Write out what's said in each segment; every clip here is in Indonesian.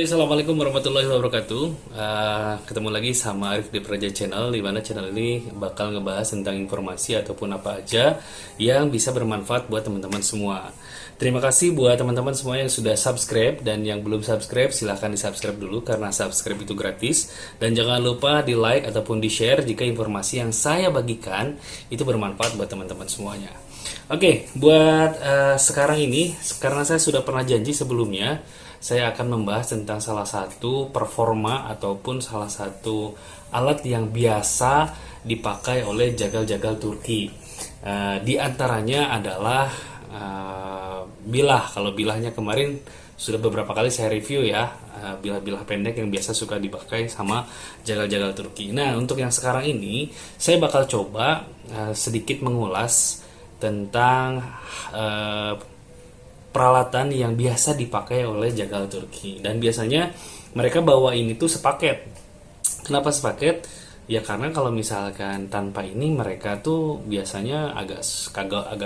Oke, assalamualaikum warahmatullahi wabarakatuh. Ketemu lagi sama Arif di Praja Channel, di mana channel ini bakal ngebahas tentang informasi ataupun apa aja yang bisa bermanfaat buat teman-teman semua. Terima kasih buat teman-teman semua yang sudah subscribe, dan yang belum subscribe silahkan di subscribe dulu karena subscribe itu gratis. Dan jangan lupa di like ataupun di share jika informasi yang saya bagikan itu bermanfaat buat teman-teman semuanya. Oke, buat sekarang ini, karena saya sudah pernah janji sebelumnya, saya akan membahas tentang salah satu performa ataupun salah satu alat yang biasa dipakai oleh jagal-jagal Turki. Di antaranya adalah bilah. Kalau bilahnya kemarin sudah beberapa kali saya review ya, bilah-bilah pendek yang biasa suka dipakai sama jagal-jagal Turki. Nah, untuk yang sekarang ini saya bakal coba sedikit mengulas tentang peralatan yang biasa dipakai oleh jagal Turki, dan biasanya mereka bawa ini tuh sepaket. Kenapa sepaket? Ya karena kalau misalkan tanpa ini mereka tuh biasanya agak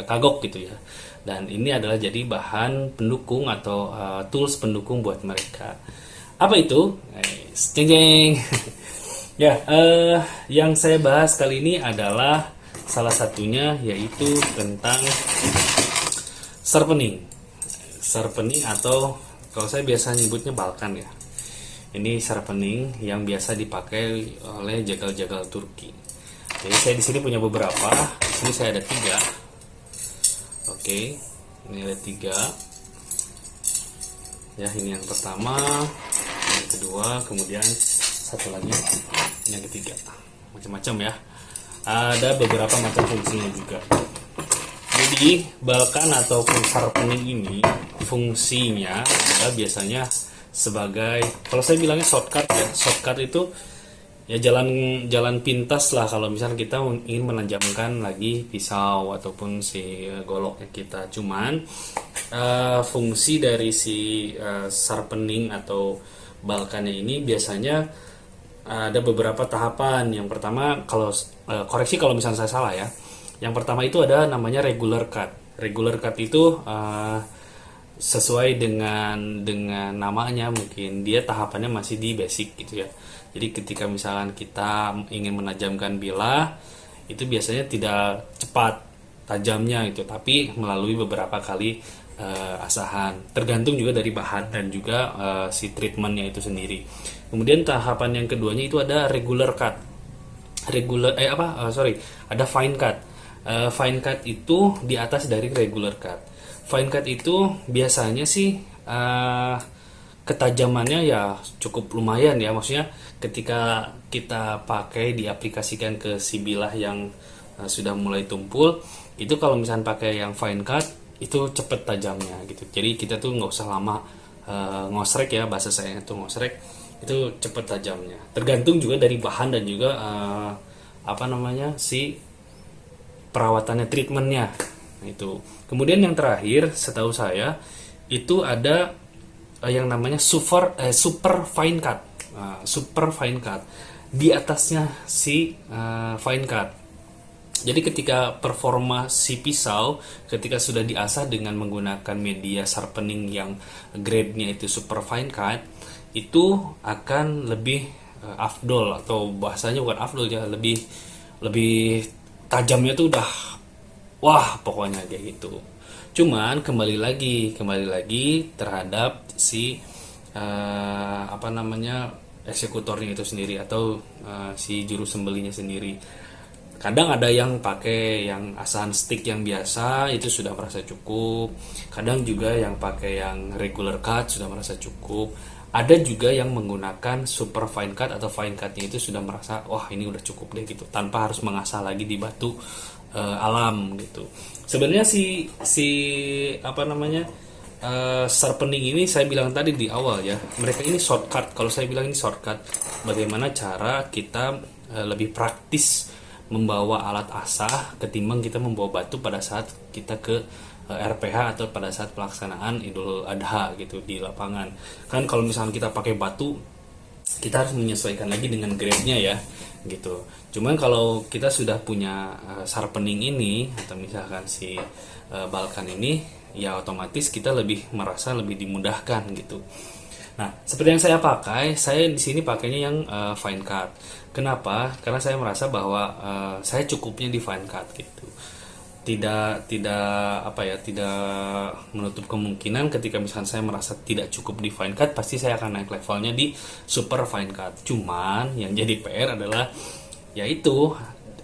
kagok gitu ya. Dan ini adalah jadi bahan pendukung atau tools pendukung buat mereka. Apa itu? Jeng jeng. Ya, yang saya bahas kali ini adalah salah satunya yaitu tentang sharpening. Sharpening atau kalau saya biasa nyebutnya balkan ya. Ini sharpening yang biasa dipakai oleh jagal-jagal Turki. Jadi saya di sini punya beberapa. Di sini saya ada 3. Oke, ini ada 3. Ya, ini yang pertama, yang kedua, kemudian satu lagi, yang ketiga. Macam-macam ya. Ada beberapa macam fungsinya juga. Jadi balkan ataupun sharpening ini fungsinya adalah biasanya sebagai, kalau saya bilangnya shortcut ya. Shortcut itu ya jalan pintas lah kalau misalnya kita ingin menajamkan lagi pisau ataupun si goloknya kita. Cuman fungsi dari si sharpening atau balkannya ini biasanya ada beberapa tahapan. Yang pertama, kalau koreksi kalau misalnya saya salah ya. Yang pertama itu ada namanya regular cut. Regular cut itu sesuai dengan namanya, mungkin dia tahapannya masih di basic gitu ya. Jadi ketika misalkan kita ingin menajamkan bilah, itu biasanya tidak cepat tajamnya itu, tapi melalui beberapa kali asahan. Tergantung juga dari bahan dan juga si treatmentnya itu sendiri. Kemudian tahapan yang keduanya itu ada regular cut. Ada fine cut. Fine cut itu di atas dari regular cut. Fine cut itu biasanya sih ketajamannya ya cukup lumayan ya. Maksudnya ketika kita pakai diaplikasikan ke si bilah yang sudah mulai tumpul, itu kalau misalnya pakai yang fine cut itu cepet tajamnya gitu. Jadi kita tuh nggak usah lama ngosrek ya, bahasa saya itu ngosrek, itu cepet tajamnya. Tergantung juga dari bahan dan juga si perawatannya, treatmentnya itu. Kemudian yang terakhir setahu saya itu ada yang namanya super fine cut. Super fine cut di atasnya si fine cut. Jadi ketika performa si pisau ketika sudah diasah dengan menggunakan media sharpening yang grade-nya itu super fine cut, itu akan lebih afdol, atau bahasanya bukan afdol ya, lebih tajamnya tuh udah wah pokoknya kayak gitu. Cuman kembali lagi terhadap si eksekutornya itu sendiri atau si juru sembelihnya sendiri. Kadang ada yang pakai yang asahan stick yang biasa itu sudah merasa cukup. Kadang juga yang pakai yang regular cut sudah merasa cukup. Ada juga yang menggunakan super fine cut atau fine cutnya itu sudah merasa wah ini udah cukup deh gitu, tanpa harus mengasah lagi di batu alam gitu. Sebenarnya sharpening ini saya bilang tadi di awal ya, mereka ini shortcut. Kalau saya bilang ini shortcut, bagaimana cara kita lebih praktis membawa alat asah ketimbang kita membawa batu pada saat kita ke RPH atau pada saat pelaksanaan Idul Adha gitu di lapangan. Kan kalau misalnya kita pakai batu, kita harus menyesuaikan lagi dengan grade-nya ya gitu. Cuman kalau kita sudah punya sharpening ini atau misalkan si balkan ini, ya otomatis kita merasa lebih dimudahkan gitu. Nah, seperti yang saya pakai, saya di sini pakainya yang fine cut. Kenapa? Karena saya merasa bahwa saya cukupnya di fine cut gitu. Tidak apa ya, tidak menutup kemungkinan ketika misalkan saya merasa tidak cukup di fine cut, pasti saya akan naik levelnya di super fine cut. Cuman yang jadi PR adalah yaitu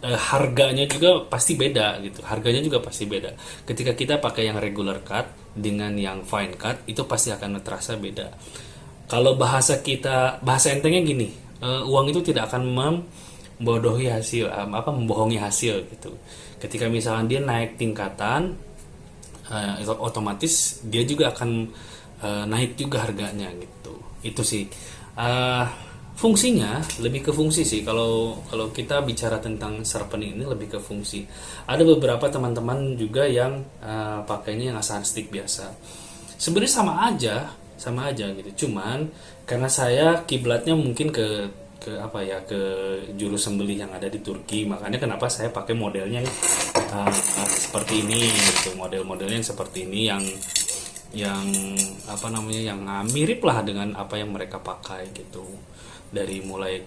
harganya juga pasti beda gitu. Harganya juga pasti beda. Ketika kita pakai yang regular cut dengan yang fine cut, itu pasti akan terasa beda. Kalau bahasa entengnya gini, uang itu tidak akan membodohi hasil, membohongi hasil gitu. Ketika misalkan dia naik tingkatan, itu otomatis dia juga akan naik juga harganya gitu. Itu sih. Fungsinya lebih ke fungsi sih. Kalau kita bicara tentang sharpening ini lebih ke fungsi. Ada beberapa teman-teman juga yang pakainya yang asahan stick biasa. Sebenarnya sama aja gitu. Cuman karena saya kiblatnya mungkin ke ke juru sembelih yang ada di Turki, makanya kenapa saya pakai modelnya seperti ini gitu. Model-modelnya yang seperti ini yang apa namanya, yang mirip lah dengan apa yang mereka pakai gitu, dari mulai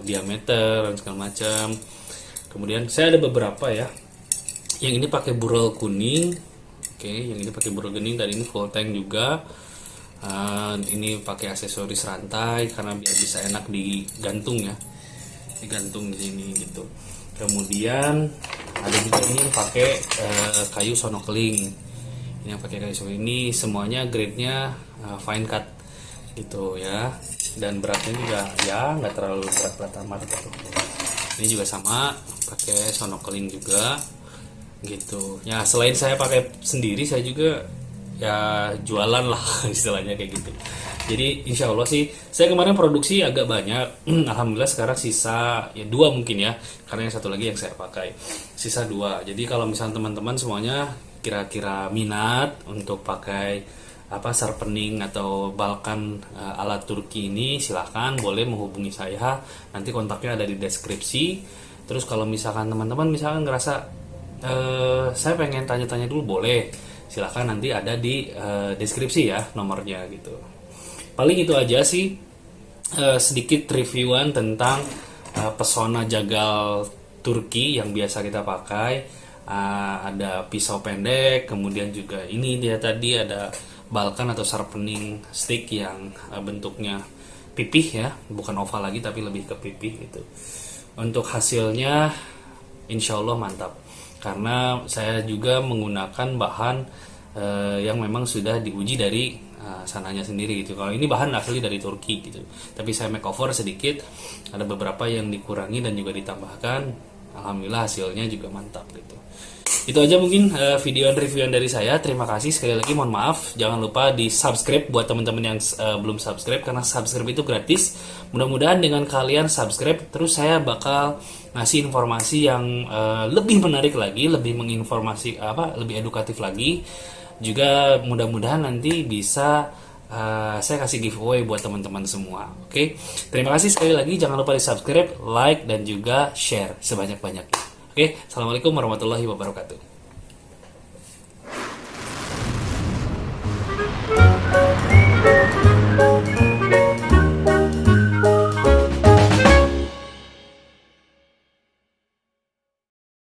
diameter dan segala macam. Kemudian saya ada beberapa ya, yang ini pakai burel kuning, oke, yang ini pakai burel kuning, dan ini full tank juga. Ini pakai aksesoris rantai karena biar bisa enak digantung ya, digantung di sini gitu. Kemudian ada juga ini yang pakai kayu sonokling. Ini yang pakai kayu sonokling, ini semuanya grade-nya fine cut gitu ya, dan beratnya juga ya nggak terlalu berat amat gitu. Ini juga sama pakai sonokling juga gitu ya. Selain saya pakai sendiri, saya juga ya jualan lah istilahnya kayak gitu. Jadi insya Allah sih, saya kemarin produksi agak banyak. Alhamdulillah sekarang sisa ya 2 mungkin ya, karena yang satu lagi yang saya pakai, sisa 2. Jadi kalau misalnya teman-teman semuanya kira-kira minat untuk pakai sharpening atau balkan alat Turki ini, silahkan boleh menghubungi saya, nanti kontaknya ada di deskripsi. Terus kalau misalkan teman-teman misalkan ngerasa saya pengen tanya-tanya dulu, boleh, silahkan nanti ada di deskripsi ya nomornya gitu. Paling itu aja sih, sedikit reviewan tentang pesona jagal Turki yang biasa kita pakai. Ada pisau pendek, kemudian juga ini dia tadi ada balkan atau sharpening stick yang bentuknya pipih ya, bukan oval lagi tapi lebih ke pipih gitu. Untuk hasilnya insya Allah mantap, karena saya juga menggunakan bahan yang memang sudah diuji dari sananya sendiri gitu. Kalau ini bahan asli dari Turki gitu, tapi saya makeover sedikit, ada beberapa yang dikurangi dan juga ditambahkan. Alhamdulillah hasilnya juga mantap gitu. Itu aja mungkin reviewan dari saya. Terima kasih sekali lagi, mohon maaf. Jangan lupa di subscribe buat teman-teman yang belum subscribe, karena subscribe itu gratis. Mudah-mudahan dengan kalian subscribe, terus saya bakal ngasih informasi yang lebih menarik lagi, lebih menginformasi lebih edukatif lagi. Juga mudah-mudahan nanti bisa saya kasih giveaway buat teman-teman semua. Oke, terima kasih sekali lagi. Jangan lupa di subscribe, like, dan juga share sebanyak-banyaknya. Oke, assalamualaikum warahmatullahi wabarakatuh.